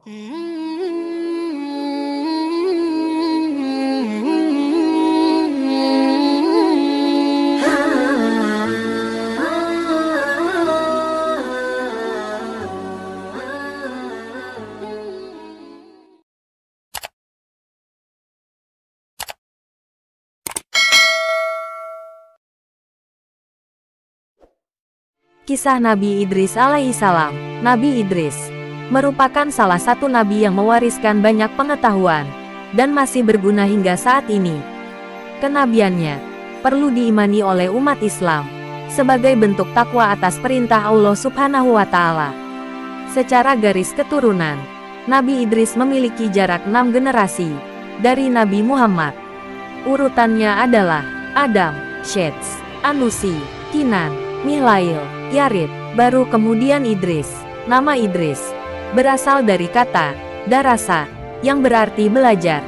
Kisah Nabi Idris alaihissalam. Nabi Idris merupakan salah satu nabi yang mewariskan banyak pengetahuan dan masih berguna hingga saat ini. Kenabiannya perlu diimani oleh umat Islam sebagai bentuk takwa atas perintah Allah Subhanahu wa Ta'ala. Secara garis keturunan, Nabi Idris memiliki jarak 6 generasi dari Nabi Muhammad. Urutannya adalah Adam, Syets, Anusi, Kinan, Mihlail, Yarid, baru kemudian Idris. Nama Idris berasal dari kata darasa yang berarti belajar.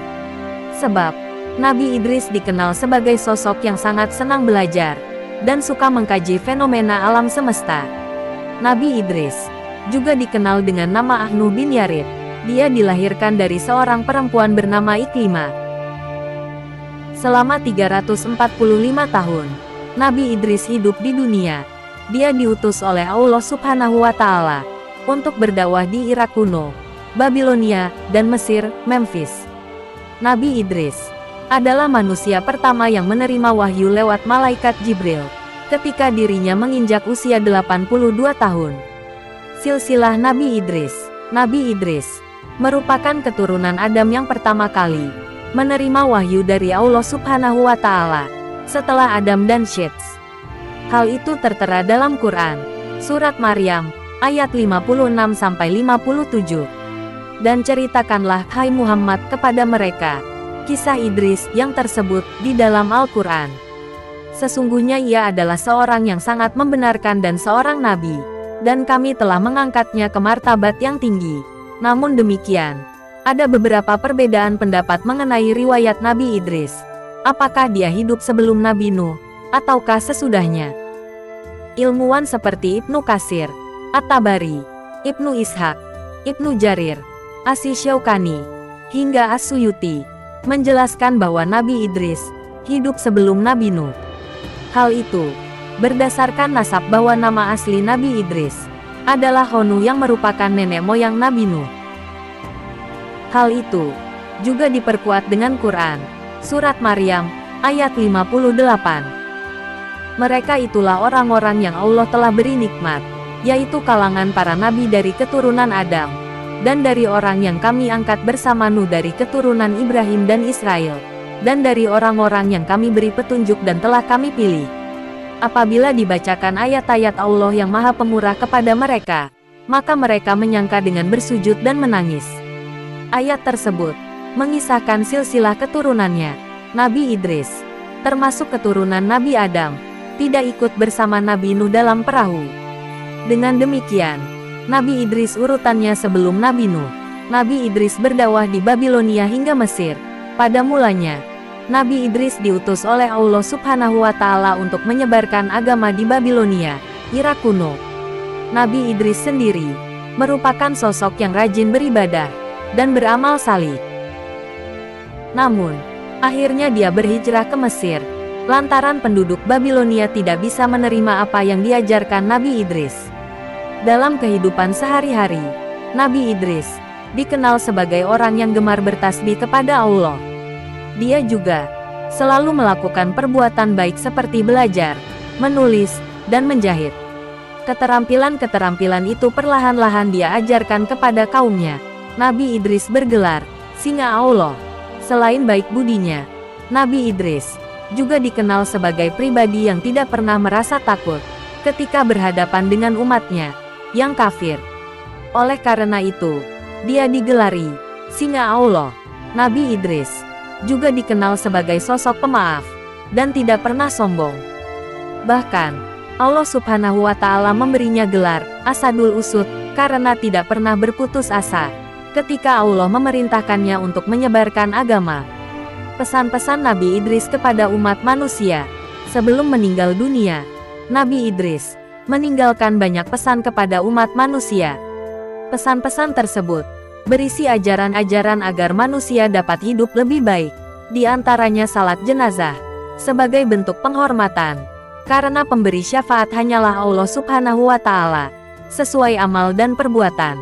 Sebab Nabi Idris dikenal sebagai sosok yang sangat senang belajar dan suka mengkaji fenomena alam semesta. Nabi Idris juga dikenal dengan nama Ahnu bin Yarid. Dia dilahirkan dari seorang perempuan bernama Iklimah. Selama 345 tahun, Nabi Idris hidup di dunia. Dia diutus oleh Allah Subhanahu wa Ta'ala untuk berdakwah di Irak kuno, Babilonia, dan Mesir, Memphis. Nabi Idris adalah manusia pertama yang menerima wahyu lewat malaikat Jibril ketika dirinya menginjak usia 82 tahun. Silsilah Nabi Idris. Nabi Idris merupakan keturunan Adam yang pertama kali menerima wahyu dari Allah Subhanahu wa Ta'ala setelah Adam dan Syets. Hal itu tertera dalam Quran, Surat Maryam, ayat 56-57. Dan ceritakanlah, hai Muhammad, kepada mereka kisah Idris yang tersebut di dalam Al-Quran. Sesungguhnya ia adalah seorang yang sangat membenarkan dan seorang nabi, dan kami telah mengangkatnya ke martabat yang tinggi. Namun demikian, ada beberapa perbedaan pendapat mengenai riwayat Nabi Idris. Apakah dia hidup sebelum Nabi Nuh ataukah sesudahnya? Ilmuwan seperti Ibnu Katsir, At-Tabari, Ibnu Ishaq, Ibnu Jarir, Asy-Syaukani, hingga As-Suyuti menjelaskan bahwa Nabi Idris hidup sebelum Nabi Nuh. Hal itu berdasarkan nasab bahwa nama asli Nabi Idris adalah Honu yang merupakan nenek moyang Nabi Nuh. Hal itu juga diperkuat dengan Quran, Surat Maryam, ayat 58. Mereka itulah orang-orang yang Allah telah beri nikmat, yaitu kalangan para nabi dari keturunan Adam, dan dari orang yang kami angkat bersama Nuh dari keturunan Ibrahim dan Israel, dan dari orang-orang yang kami beri petunjuk dan telah kami pilih. Apabila dibacakan ayat-ayat Allah yang Maha Pemurah kepada mereka, maka mereka menyangka dengan bersujud dan menangis. Ayat tersebut mengisahkan silsilah keturunannya. Nabi Idris, termasuk keturunan Nabi Adam, tidak ikut bersama Nabi Nuh dalam perahu. Dengan demikian, Nabi Idris urutannya sebelum Nabi Nuh. Nabi Idris berdakwah di Babilonia hingga Mesir. Pada mulanya, Nabi Idris diutus oleh Allah Subhanahu wa Ta'ala untuk menyebarkan agama di Babilonia, Irak kuno. Nabi Idris sendiri merupakan sosok yang rajin beribadah dan beramal salih. Namun, akhirnya dia berhijrah ke Mesir, lantaran penduduk Babilonia tidak bisa menerima apa yang diajarkan Nabi Idris. Dalam kehidupan sehari-hari, Nabi Idris dikenal sebagai orang yang gemar bertasbih kepada Allah. Dia juga selalu melakukan perbuatan baik seperti belajar, menulis, dan menjahit. Keterampilan-keterampilan itu perlahan-lahan dia ajarkan kepada kaumnya. Nabi Idris bergelar Singa Allah. Selain baik budinya, Nabi Idris juga dikenal sebagai pribadi yang tidak pernah merasa takut ketika berhadapan dengan umatnya yang kafir. Oleh karena itu, dia digelari Singa Allah. Nabi Idris juga dikenal sebagai sosok pemaaf dan tidak pernah sombong. Bahkan, Allah Subhanahu wa Ta'ala memberinya gelar Asadul Usud karena tidak pernah berputus asa ketika Allah memerintahkannya untuk menyebarkan agama. Pesan-pesan Nabi Idris kepada umat manusia. Sebelum meninggal dunia, Nabi Idris meninggalkan banyak pesan kepada umat manusia. Pesan-pesan tersebut berisi ajaran-ajaran agar manusia dapat hidup lebih baik. Di antaranya salat jenazah, sebagai bentuk penghormatan. Karena pemberi syafaat hanyalah Allah Subhanahu wa Ta'ala, sesuai amal dan perbuatan.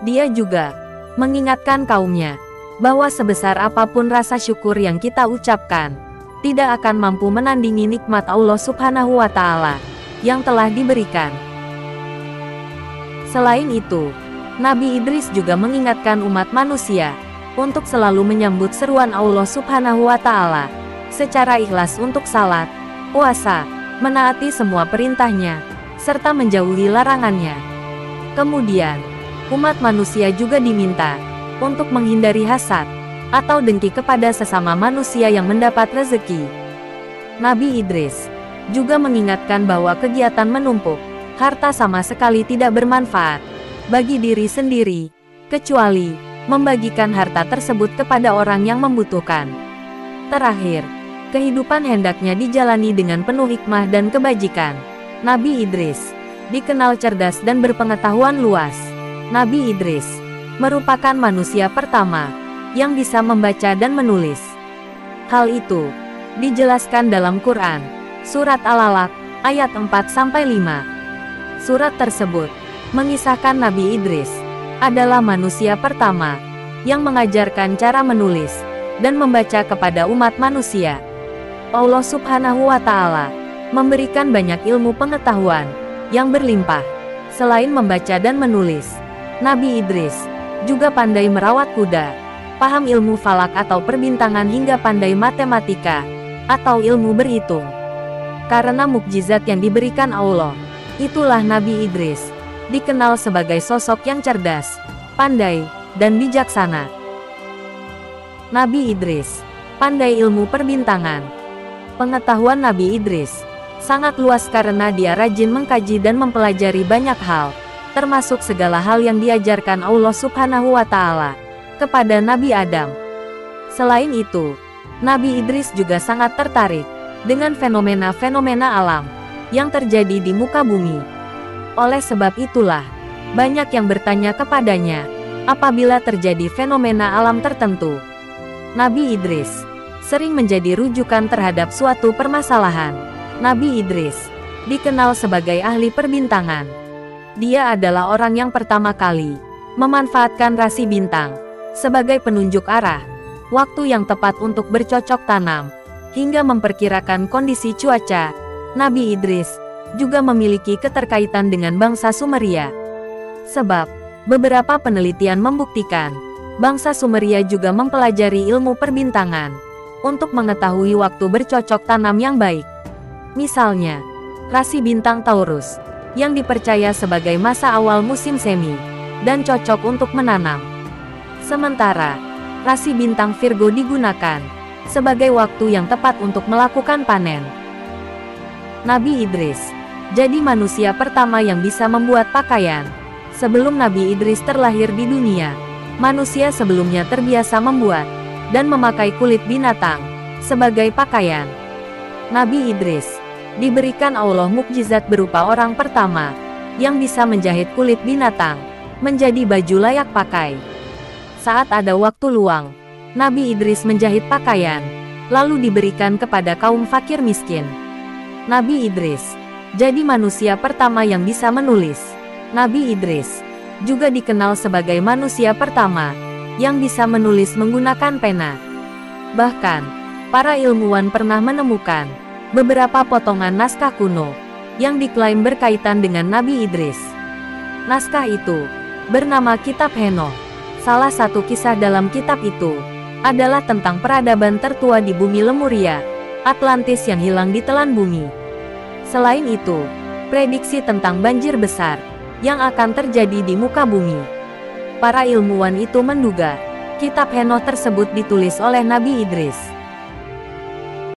Dia juga mengingatkan kaumnya bahwa sebesar apapun rasa syukur yang kita ucapkan, tidak akan mampu menandingi nikmat Allah Subhanahu wa Ta'ala yang telah diberikan. Selain itu, Nabi Idris juga mengingatkan umat manusia untuk selalu menyambut seruan Allah Subhanahu wa Ta'ala secara ikhlas untuk salat, puasa, menaati semua perintahnya, serta menjauhi larangannya. Kemudian, umat manusia juga diminta untuk menghindari hasad atau dengki kepada sesama manusia yang mendapat rezeki. Nabi Idris juga mengingatkan bahwa kegiatan menumpuk harta sama sekali tidak bermanfaat bagi diri sendiri, kecuali membagikan harta tersebut kepada orang yang membutuhkan. Terakhir, kehidupan hendaknya dijalani dengan penuh hikmah dan kebajikan. Nabi Idris dikenal cerdas dan berpengetahuan luas. Nabi Idris merupakan manusia pertama yang bisa membaca dan menulis. Hal itu dijelaskan dalam Quran, Surat Al-Alaq, ayat 4-5. Surat tersebut mengisahkan Nabi Idris adalah manusia pertama yang mengajarkan cara menulis dan membaca kepada umat manusia. Allah Subhanahu wa Ta'ala memberikan banyak ilmu pengetahuan yang berlimpah. Selain membaca dan menulis, Nabi Idris juga pandai merawat kuda, paham ilmu falak atau perbintangan hingga pandai matematika atau ilmu berhitung. Karena mukjizat yang diberikan Allah, itulah Nabi Idris dikenal sebagai sosok yang cerdas, pandai, dan bijaksana. Nabi Idris pandai ilmu perbintangan. Pengetahuan Nabi Idris sangat luas karena dia rajin mengkaji dan mempelajari banyak hal, termasuk segala hal yang diajarkan Allah Subhanahu wa Ta'ala kepada Nabi Adam. Selain itu, Nabi Idris juga sangat tertarik dengan fenomena-fenomena alam yang terjadi di muka bumi. Oleh sebab itulah, banyak yang bertanya kepadanya apabila terjadi fenomena alam tertentu. Nabi Idris sering menjadi rujukan terhadap suatu permasalahan. Nabi Idris dikenal sebagai ahli perbintangan. Dia adalah orang yang pertama kali memanfaatkan rasi bintang sebagai penunjuk arah, waktu yang tepat untuk bercocok tanam, hingga memperkirakan kondisi cuaca. Nabi Idris juga memiliki keterkaitan dengan bangsa Sumeria. Sebab, beberapa penelitian membuktikan, bangsa Sumeria juga mempelajari ilmu perbintangan untuk mengetahui waktu bercocok tanam yang baik. Misalnya, rasi bintang Taurus, yang dipercaya sebagai masa awal musim semi, dan cocok untuk menanam. Sementara, rasi bintang Virgo digunakan sebagai waktu yang tepat untuk melakukan panen. Nabi Idris jadi manusia pertama yang bisa membuat pakaian. Sebelum Nabi Idris terlahir di dunia, manusia sebelumnya terbiasa membuat dan memakai kulit binatang sebagai pakaian. Nabi Idris diberikan Allah mukjizat berupa orang pertama yang bisa menjahit kulit binatang menjadi baju layak pakai. Saat ada waktu luang, Nabi Idris menjahit pakaian, lalu diberikan kepada kaum fakir miskin. Nabi Idris jadi manusia pertama yang bisa menulis. Nabi Idris juga dikenal sebagai manusia pertama yang bisa menulis menggunakan pena. Bahkan, para ilmuwan pernah menemukan beberapa potongan naskah kuno yang diklaim berkaitan dengan Nabi Idris. Naskah itu bernama Kitab Henoh. Salah satu kisah dalam kitab itu adalah tentang peradaban tertua di bumi Lemuria, Atlantis yang hilang ditelan bumi. Selain itu, prediksi tentang banjir besar yang akan terjadi di muka bumi. Para ilmuwan itu menduga kitab Henoh tersebut ditulis oleh Nabi Idris.